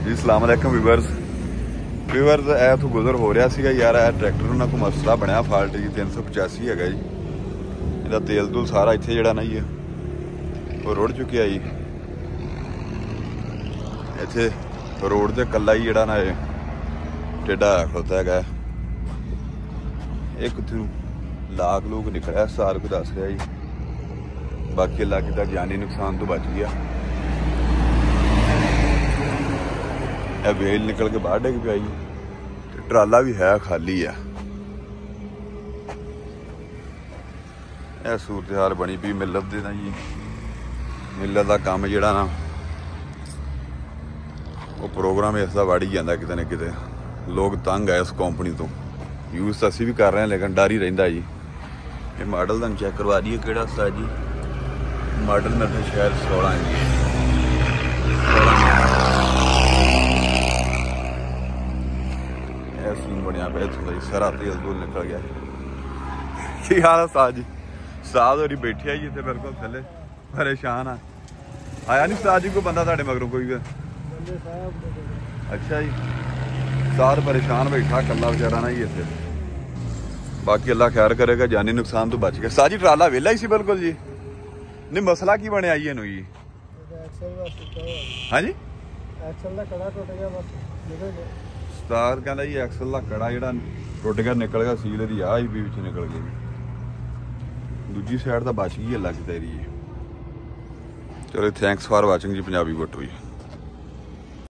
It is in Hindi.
जी अस्सलाम वालेकुम व्यूअर्स ए तो गुजर हो रहा सीगा यार। ट्रैक्टर ना कोई मसला बनया फाल्ट जी 385 है जी। इसका तेल तूल सारा इत्थे जिहड़ा ना जी वो रुड़ चुकिया जी। इत्थे रोड ते कल्ला ही जिहड़ा ना टेढ़ा खड़ोता है। एक लाग लूग निकलिया सार को दस रहा जी। बाकी अल्लाह की जानी नुकसान तो बच गया। वेल निकल के बाहर डिग पिया जी। ट्राला भी है खाली है। यह सूरत हाल बनी पी मिलत दे ना जी। मिलत का काम जिहड़ा ना वो प्रोग्राम इसका वड़ ही जाता किते न किते। लोग तंग है इस कंपनी तो। यूज तो असी भी कर रहे हैं लेकिन डर ही रहिंदा जी। ये मॉडल तुहानूं चैक करवा दईए किहड़ा सा जी। मॉडल मेरे शायद 16 है जी। सीन बनया पे इतों जी सारा तेल तूल निकल गया। की हाल है उस्ताद जी? उस्ताद होरी बैठे जी इतने बिल्कुल थले परेशान आ। आया नहीं उस्ताद जी कोई बंदा तुहाडे मगरों कोई? अच्छा जी उस्ताद परेशान बैठा कला बेचारा ना जी इतने। बाकी अल्लाह खैर करेगा जानी नुकसान तो बच गया। उस्ताद जी ट्राला वेला ही सी बिल्कुल जी। नहीं मसला की बनया जी इनू जी? हाँ जी उस्ताद कहता जी एक्सल का कड़ा जिहड़ा टुट गया निकल गया सील दी आ भी पिछे निकल गई। दूजी साइड तो बच गई अल्लाह की तेरी। चलो thanks for watching ji Punjabi गोटू जी।